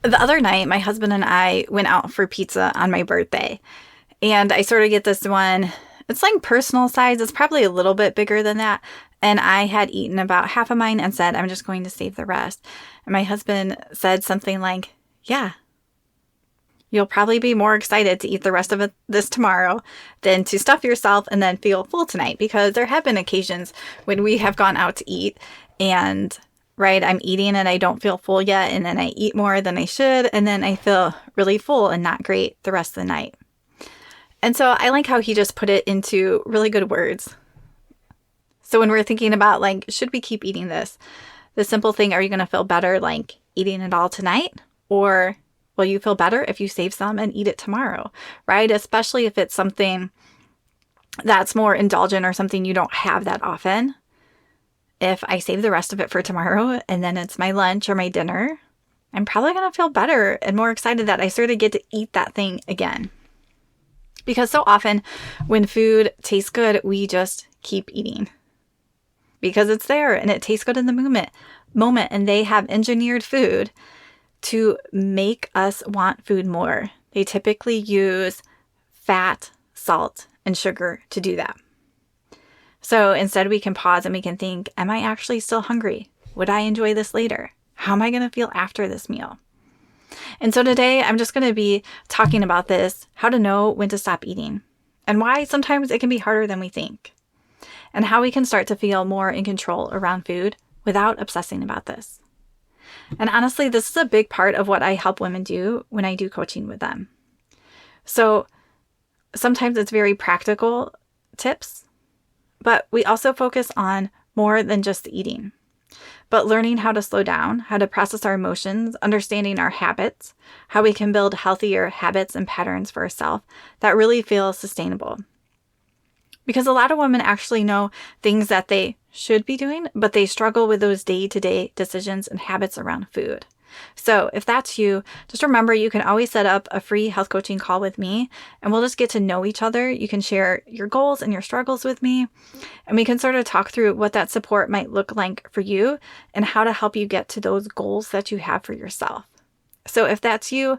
The other night, my husband and I went out for pizza on my birthday. And I sort of get this one. It's like personal size. It's probably a little bit bigger than that. And I had eaten about half of mine and said, I'm just going to save the rest. And my husband said something like, yeah, you'll probably be more excited to eat the rest of this tomorrow than to stuff yourself and then feel full tonight. Because there have been occasions when we have gone out to eat and right, I'm eating and I don't feel full yet. And then I eat more than I should. And then I feel really full and not great the rest of the night. And so I like how he just put it into really good words. So when we're thinking about like, should we keep eating this? The simple thing, are you going to feel better like eating it all tonight? Or will you feel better if you save some and eat it tomorrow, right? Especially if it's something that's more indulgent or something you don't have that often. If I save the rest of it for tomorrow and then it's my lunch or my dinner, I'm probably going to feel better and more excited that I sort of get to eat that thing again. Because so often when food tastes good, we just keep eating because it's there and it tastes good in the moment. And they have engineered food to make us want food more. They typically use fat, salt, and sugar to do that. So instead we can pause and we can think, am I actually still hungry? Would I enjoy this later? How am I going to feel after this meal? And so today I'm just going to be talking about this, how to know when to stop eating and why sometimes it can be harder than we think and how we can start to feel more in control around food without obsessing about this. And honestly, this is a big part of what I help women do when I do coaching with them. So sometimes it's very practical tips, but we also focus on more than just the eating, but learning how to slow down, how to process our emotions, understanding our habits, how we can build healthier habits and patterns for ourselves that really feel sustainable. Because a lot of women actually know things that they should be doing, but they struggle with those day-to-day decisions and habits around food. So if that's you, just remember you can always set up a free health coaching call with me and we'll just get to know each other. You can share your goals and your struggles with me and we can sort of talk through what that support might look like for you and how to help you get to those goals that you have for yourself. So if that's you,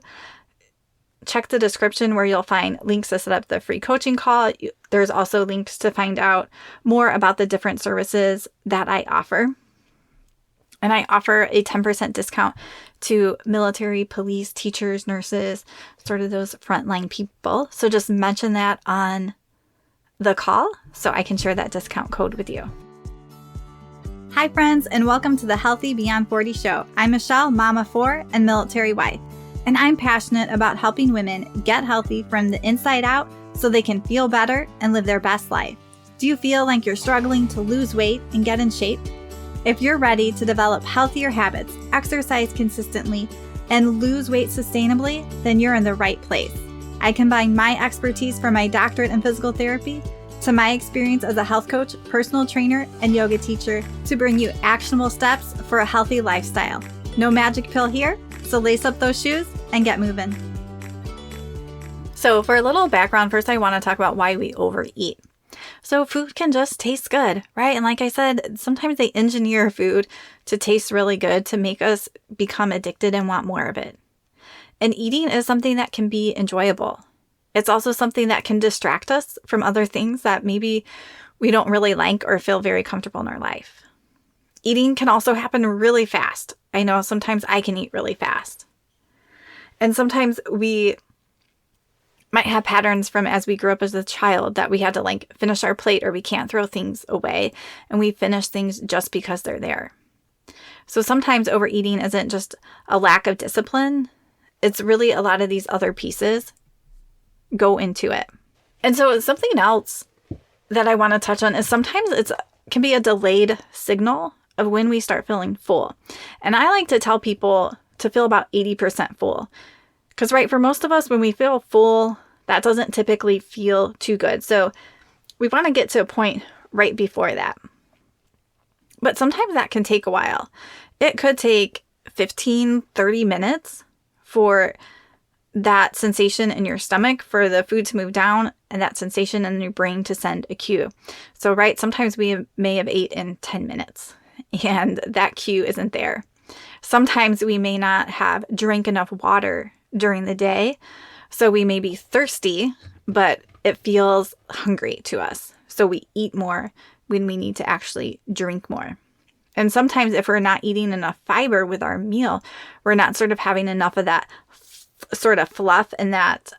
check the description where you'll find links to set up the free coaching call. There's also links to find out more about the different services that I offer. And I offer a 10% discount to military, police, teachers, nurses, sort of those frontline people. So just mention that on the call so I can share that discount code with you. Hi friends, and welcome to the Healthy Beyond 40 show. I'm Michele, mama 4 and military wife. And I'm passionate about helping women get healthy from the inside out so they can feel better and live their best life. Do you feel like you're struggling to lose weight and get in shape? If you're ready to develop healthier habits, exercise consistently, and lose weight sustainably, then you're in the right place. I combine my expertise from my doctorate in physical therapy to my experience as a health coach, personal trainer, and yoga teacher to bring you actionable steps for a healthy lifestyle. No magic pill here, so lace up those shoes and get moving. So for a little background, first I want to talk about why we overeat. So food can just taste good, right? And like I said, sometimes they engineer food to taste really good to make us become addicted and want more of it. And eating is something that can be enjoyable. It's also something that can distract us from other things that maybe we don't really like or feel very comfortable in our life. Eating can also happen really fast. I know sometimes I can eat really fast. And sometimes we might have patterns from as we grew up as a child that we had to like finish our plate or we can't throw things away and we finish things just because they're there. So sometimes overeating isn't just a lack of discipline. It's really a lot of these other pieces go into it. And so something else that I want to touch on is sometimes it can be a delayed signal of when we start feeling full. And I like to tell people to feel about 80% full. Because, right, for most of us, when we feel full, that doesn't typically feel too good. So we want to get to a point right before that. But sometimes that can take a while. It could take 15, 30 minutes for that sensation in your stomach, for the food to move down, and that sensation in your brain to send a cue. So, right, sometimes we may have ate in 10 minutes, and that cue isn't there. Sometimes we may not have drank enough water during the day, so we may be thirsty, but it feels hungry to us. So we eat more when we need to actually drink more. And sometimes if we're not eating enough fiber with our meal, we're not sort of having enough of that sort of fluff and that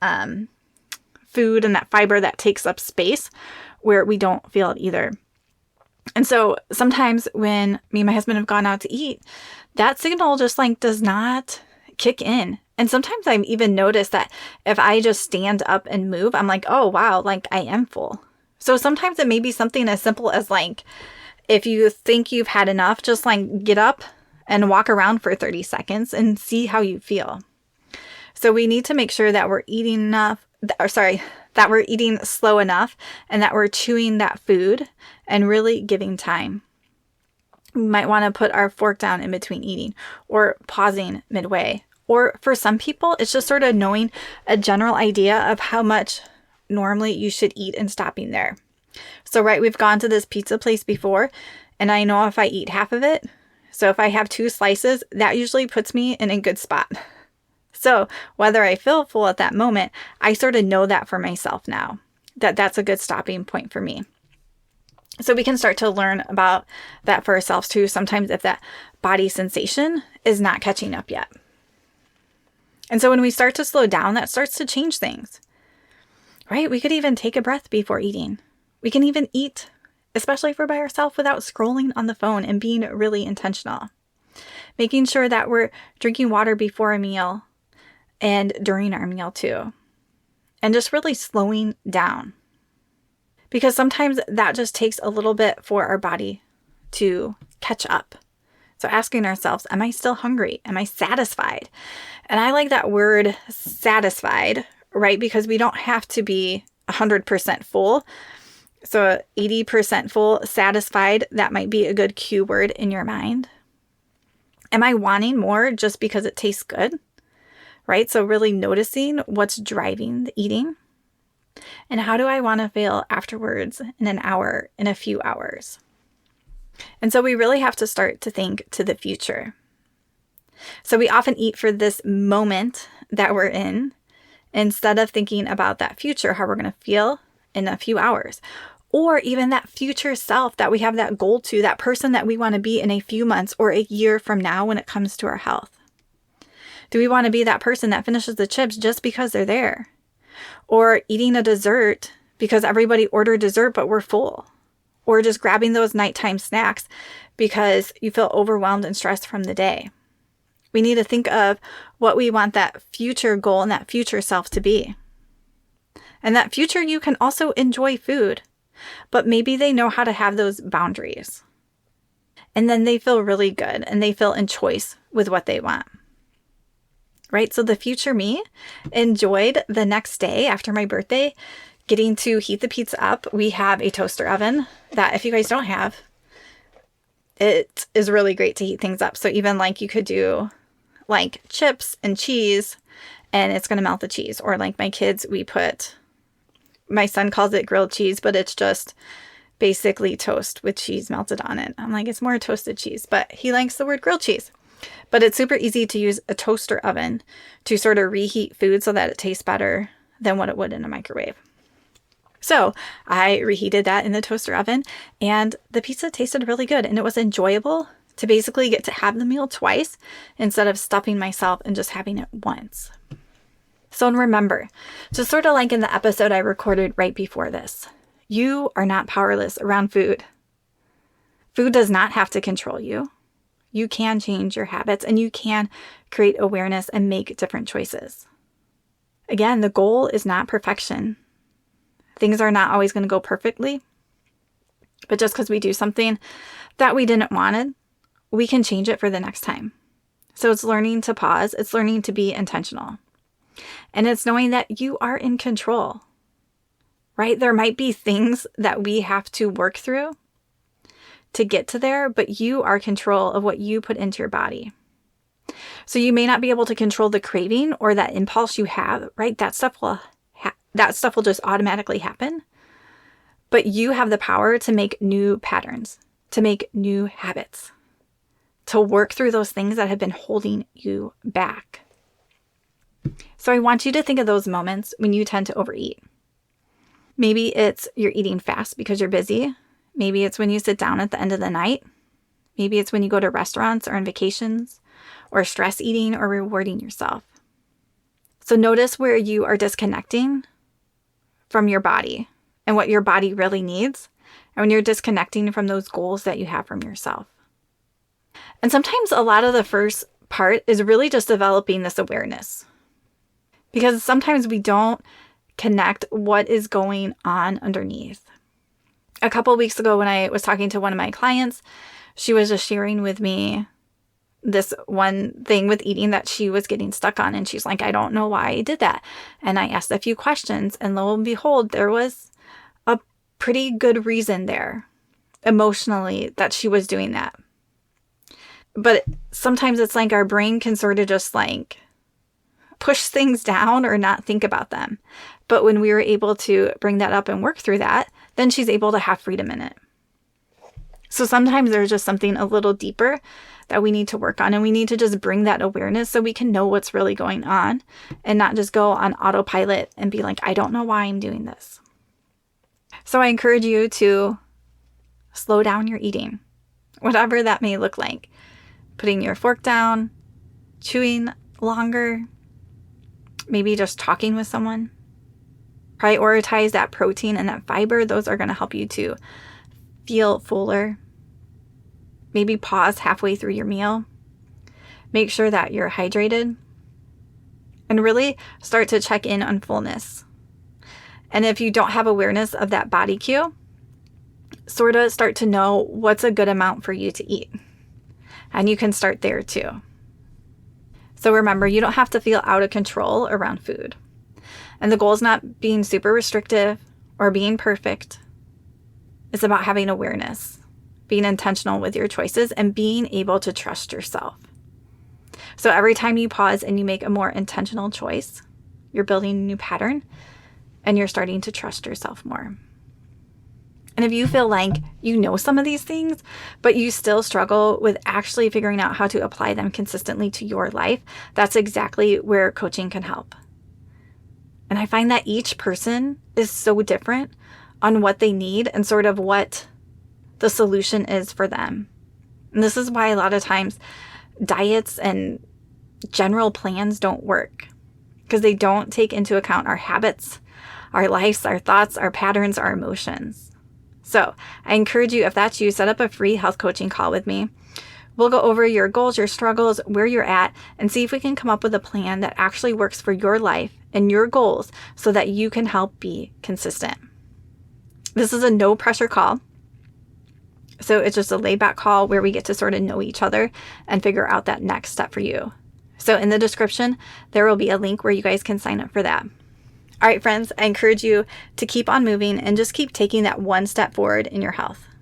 food and that fiber that takes up space where we don't feel it either. And so sometimes when me and my husband have gone out to eat, that signal just like does not kick in. And sometimes I've even noticed that if I just stand up and move, I'm like, oh, wow, like I am full. So sometimes it may be something as simple as like, if you think you've had enough, just like get up and walk around for 30 seconds and see how you feel. So we need to make sure that we're eating enough, that we're eating slow enough and that we're chewing that food and really giving time. We might want to put our fork down in between eating or pausing midway. Or for some people, it's just sort of knowing a general idea of how much normally you should eat and stopping there. So, right, we've gone to this pizza place before, and I know if I eat half of it, so if I have 2 slices, that usually puts me in a good spot. So whether I feel full at that moment, I sort of know that for myself now, that that's a good stopping point for me. So we can start to learn about that for ourselves too, sometimes if that body sensation is not catching up yet. And so when we start to slow down, that starts to change things, right? We could even take a breath before eating. We can even eat, especially if we're by ourselves, without scrolling on the phone and being really intentional. Making sure that we're drinking water before a meal and during our meal too. And just really slowing down. Because sometimes that just takes a little bit for our body to catch up. So asking ourselves, am I still hungry? Am I satisfied? And I like that word satisfied, right? Because we don't have to be 100% full. So 80% full, satisfied, that might be a good cue word in your mind. Am I wanting more just because it tastes good? Right? So really noticing what's driving the eating. And how do I want to feel afterwards, in an hour, in a few hours? And so we really have to start to think to the future. So we often eat for this moment that we're in instead of thinking about that future, how we're going to feel in a few hours. Or even that future self that we have that goal to, that person that we want to be in a few months or a year from now when it comes to our health. Do we want to be that person that finishes the chips just because they're there? Or eating a dessert because everybody ordered dessert but we're full? Or just grabbing those nighttime snacks because you feel overwhelmed and stressed from the day? We need to think of what we want that future goal and that future self to be. And that future you can also enjoy food, but maybe they know how to have those boundaries. And then they feel really good and they feel in choice with what they want. Right? So the future me enjoyed the next day after my birthday getting to heat the pizza up. We have a toaster oven that, if you guys don't have, it is really great to heat things up. So even like you could do like chips and cheese and it's going to melt the cheese. Or like my kids, my son calls it grilled cheese, but it's just basically toast with cheese melted on it. I'm like, it's more toasted cheese, but he likes the word grilled cheese. But it's super easy to use a toaster oven to sort of reheat food so that it tastes better than what it would in a microwave. So I reheated that in the toaster oven and the pizza tasted really good and it was enjoyable to basically get to have the meal twice instead of stuffing myself and just having it once. So remember, just sort of like in the episode I recorded right before this, you are not powerless around food. Food does not have to control you. You can change your habits and you can create awareness and make different choices. Again, the goal is not perfection. Things are not always going to go perfectly, but just because we do something that we didn't want, we can change it for the next time. So it's learning to pause. It's learning to be intentional. And it's knowing that you are in control, right? There might be things that we have to work through to get to there, but you are in control of what you put into your body. So you may not be able to control the craving or that impulse you have, right? That stuff will just automatically happen. But you have the power to make new patterns, to make new habits, to work through those things that have been holding you back. So I want you to think of those moments when you tend to overeat. Maybe it's you're eating fast because you're busy. Maybe it's when you sit down at the end of the night. Maybe it's when you go to restaurants or on vacations, or stress eating or rewarding yourself. So notice where you are disconnecting from your body and what your body really needs, and when you're disconnecting from those goals that you have from yourself. And sometimes a lot of the first part is really just developing this awareness, because sometimes we don't connect what is going on underneath. A couple of weeks ago when I was talking to one of my clients, she was just sharing with me this one thing with eating that she was getting stuck on. And she's like, I don't know why I did that. And I asked a few questions, and lo and behold, there was a pretty good reason there emotionally that she was doing that. But sometimes it's like our brain can sort of just like push things down or not think about them. But when we were able to bring that up and work through that, then she's able to have freedom in it. So sometimes there's just something a little deeper that we need to work on, and we need to just bring that awareness so we can know what's really going on and not just go on autopilot and be like, I don't know why I'm doing this. So I encourage you to slow down your eating, whatever that may look like. Putting your fork down, chewing longer, maybe just talking with someone. Prioritize that protein and that fiber. Those are going to help you to feel fuller. Maybe pause halfway through your meal. Make sure that you're hydrated. And really start to check in on fullness. And if you don't have awareness of that body cue, sort of start to know what's a good amount for you to eat. And you can start there too. So remember, you don't have to feel out of control around food. And the goal is not being super restrictive or being perfect. It's about having awareness, being intentional with your choices, and being able to trust yourself. So every time you pause and you make a more intentional choice, you're building a new pattern and you're starting to trust yourself more. And if you feel like you know some of these things, but you still struggle with actually figuring out how to apply them consistently to your life, that's exactly where coaching can help. And I find that each person is so different on what they need and sort of what the solution is for them. And this is why a lot of times diets and general plans don't work, because they don't take into account our habits, our lives, our thoughts, our patterns, our emotions. So I encourage you, if that's you, set up a free health coaching call with me. We'll go over your goals, your struggles, where you're at, and see if we can come up with a plan that actually works for your life and your goals so that you can help be consistent. This is a no pressure call. So it's just a laid back call where we get to sort of know each other and figure out that next step for you. So in the description, there will be a link where you guys can sign up for that. All right, friends, I encourage you to keep on moving and just keep taking that one step forward in your health.